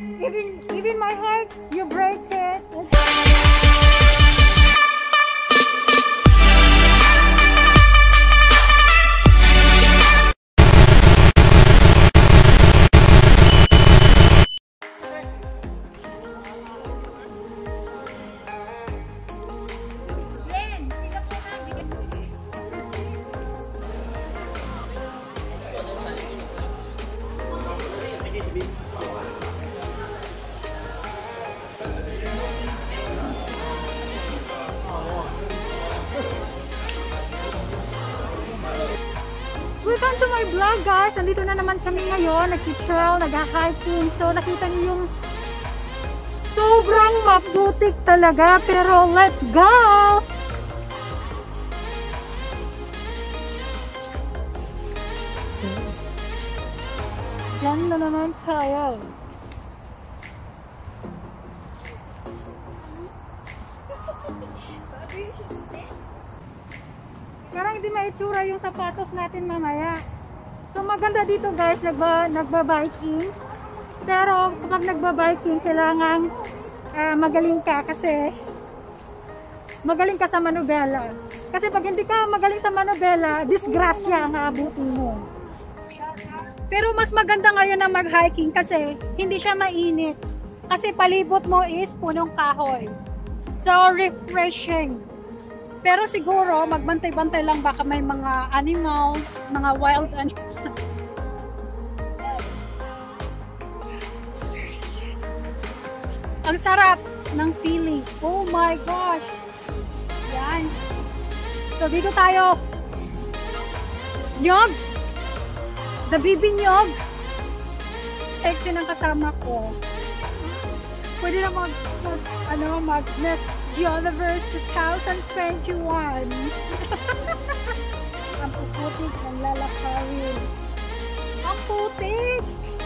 Even my heart, you break it. Welcome to my vlog guys! Nandito na naman kami ngayon, nag-trail, nag-hiking. So nakita niyo yung sobrang maputik talaga, pero let's go! Yan na naman tayo. Parang hindi maitsura yung sapatos natin mamaya. So maganda dito guys, nagba-biking. Pero kapag nagba-biking, kailangan magaling ka kasi magaling ka sa manubela. Kasi pag hindi ka magaling sa manubela, disgrasya ang aabutin mo. Pero mas maganda ngayon na mag-hiking kasi hindi siya mainit. Kasi palibot mo is punong kahoy. So refreshing. Pero siguro, magbantay-bantay lang baka may mga animals, mga wild animals. Ang sarap ng feeling. Oh my gosh! Yan. So, dito tayo. Nyog! The baby nyog. Sexy ng kasama ko. Pwede na mag-Miss Universe 2021. Ang puputik ng lalakarin. Ang putik!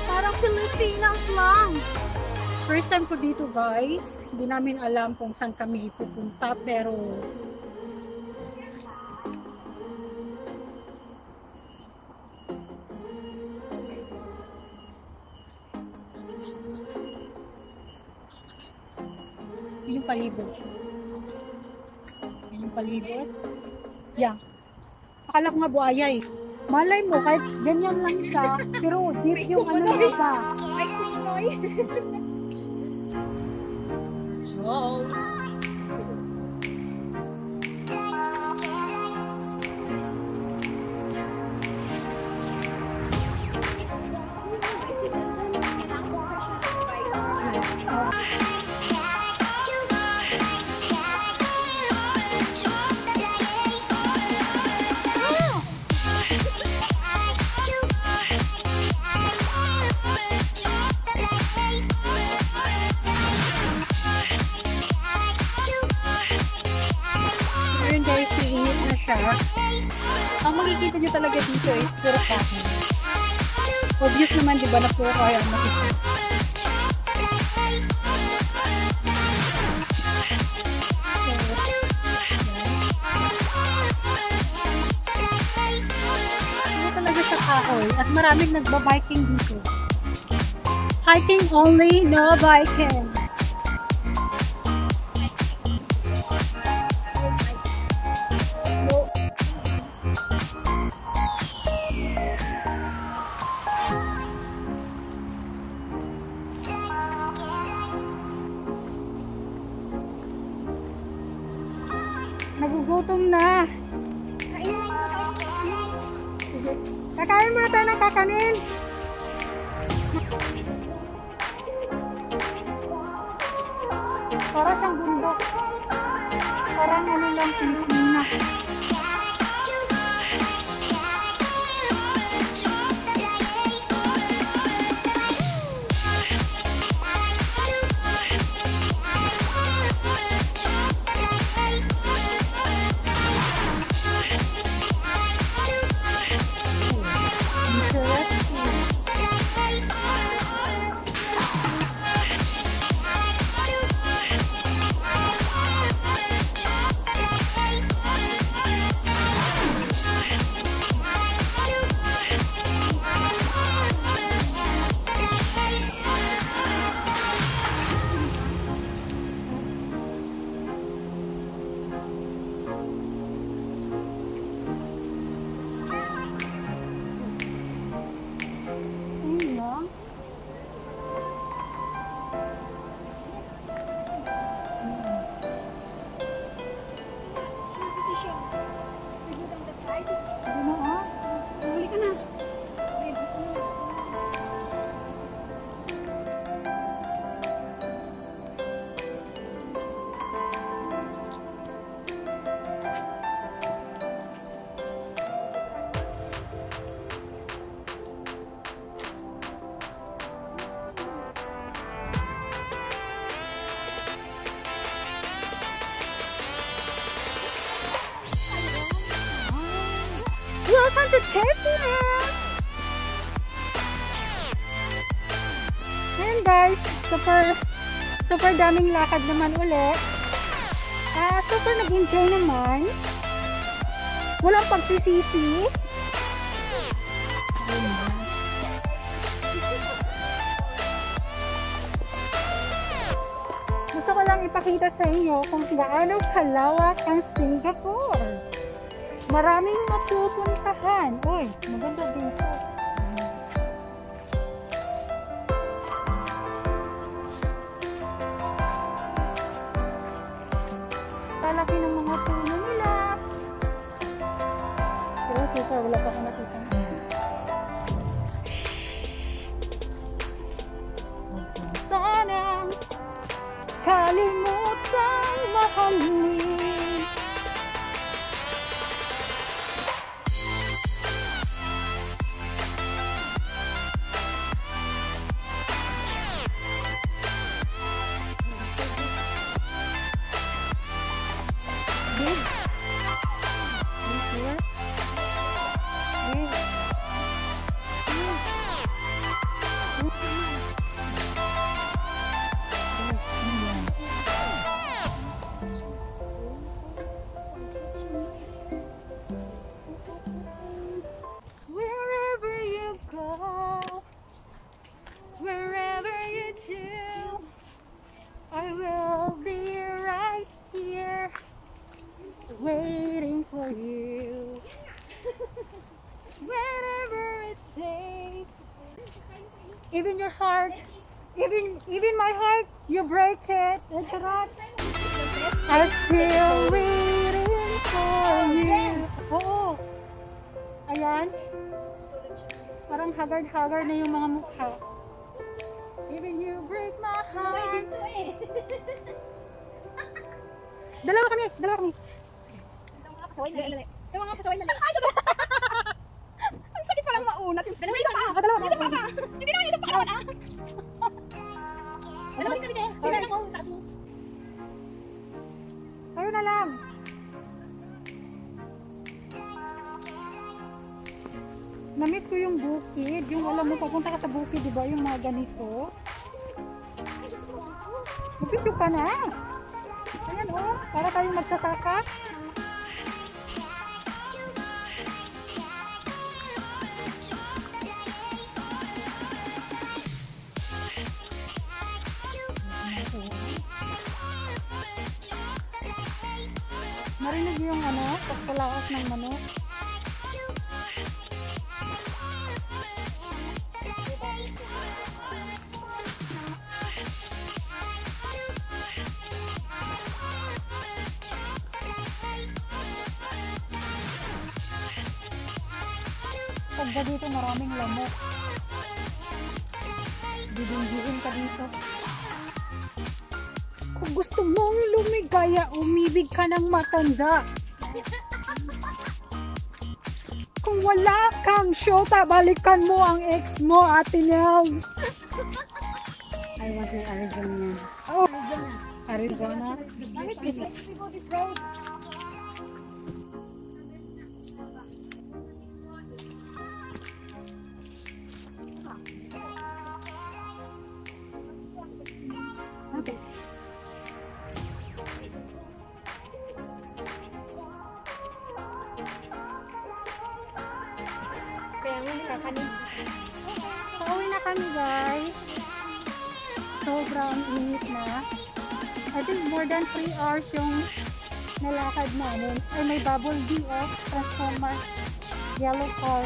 Parang Pilipinas lang. First time ko dito guys. Hindi namin alam kung saan kami pupunta pero yung palibot. Yung palibot. Yan. Akala ko nga buhaya eh. Malay mo, kahit ganyan lang siya, pero deep yung ano na iba. Ay, kunoy. So, ang makikita nyo talaga dito is puro kahoy. Obvious naman diba na puro kahoy ang makikita. Ito talaga sa kahoy at maraming nagba-biking dito. Hiking only, no biking. Nagugutom na. Kakain muna tayo ng kakanin. Para siyang bundok. Parang ano lang, Pilipina. Interesting. Chestnut! Ayan guys, super daming lakad naman ulit. Super nag-enjoy naman. Walang pagsisisi. Gusto ko lang ipakita sa inyo kung gaano kalawak ang Singapore. Maraming mapupuntahan. Uy, maganda dito. Talaki ng mga puno nila. Pero super, wala pa akong nakita. Sanang kalimutang mahalin. Waiting for you. Wherever it takes. Even your heart, even my heart, you break it. That's right. I'm still waiting for you. Oo. Ayan. Parang haggard-haggard na yung mga mukha. Even you break my heart. Dalawa kami. Yung mga pasaway na lang. Ang sakit palang maunat. Dalawa isa pa. Hindi naman isa pa kawan ah. Dalawa din kami din. Sila lang ako. Taas mo. Kayo na lang. Namiss ko yung bukid. Yung alam mo, papunta ka sa bukid, di ba? Yung mga ganito. Bukid ka na. Ayan o. Para tayong magsasaka. Marinig yung pagkalaos ng manok. Pagda dito maraming lamok. Bibinggiin ka dito. Kung gusto mong lumigaya, umibig ka ng matanda. Kung wala kang syota, balikan mo ang ex mo, Ate Nels. I want my Arizona. Oh, Arizona. We go this road. Okay. Kaya nga nakakanin. Pauwi na kami guys. Sobrang init na. I think more than 3 hours yung nalakad namin. Ay may bubble bee transformer. Yellow car.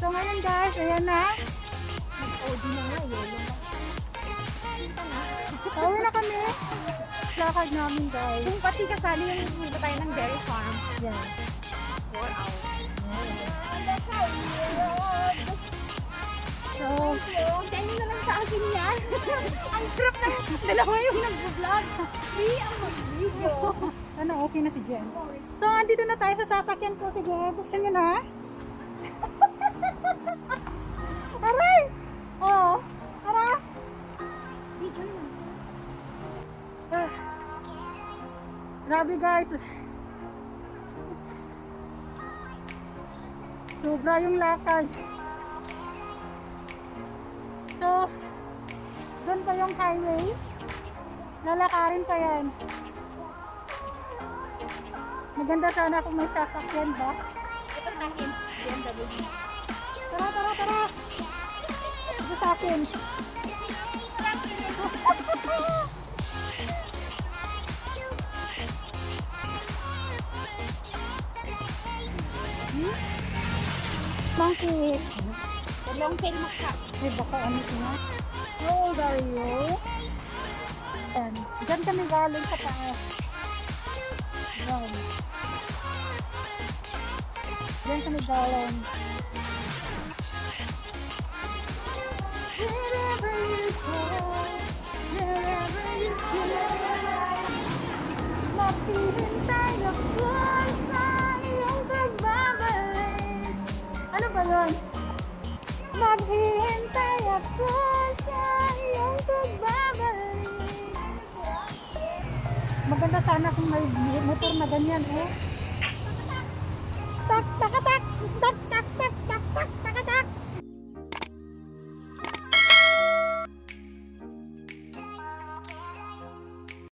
So ngayon guys, ayan na. Nag-OD na nga, yellow na. Pauwi na kami. Lakad namin guys. Kung pati kasali yung punta tayo ng dairy farm. Yes. 4 hours. So, Ganyan na lang sa akin yan. Ang crap na dalawa yung nag-vlog. Hindi ang mag-video. ano, okay na si Jen. So, andito na tayo sa sasakyan ko. Sige, buksan nyo na. Aray! Oh, tara! Video na. Grabe guys. Sobra yung lakad. So, doon pa yung highway. Lalakarin pa yan. Maganda sana kung may sasakyan ba. Ito sa akin. BMW. Tara, tara, tara. Ito sa akin. Monkey. Dalawang film ka. Ay, baka ano na. How old are you? Yan. Diyan kami galing sa taas. Yan. Diyan kami galing. Wherever you go, wherever you go, maghihintay ako sa iyong pagbabalik. Ano ba yun? Maghihintay ako sa iyong pagbabalik. Maganda sana kung may motor na ganyan, eh. Tak, tak, tak, tak, tak, tak.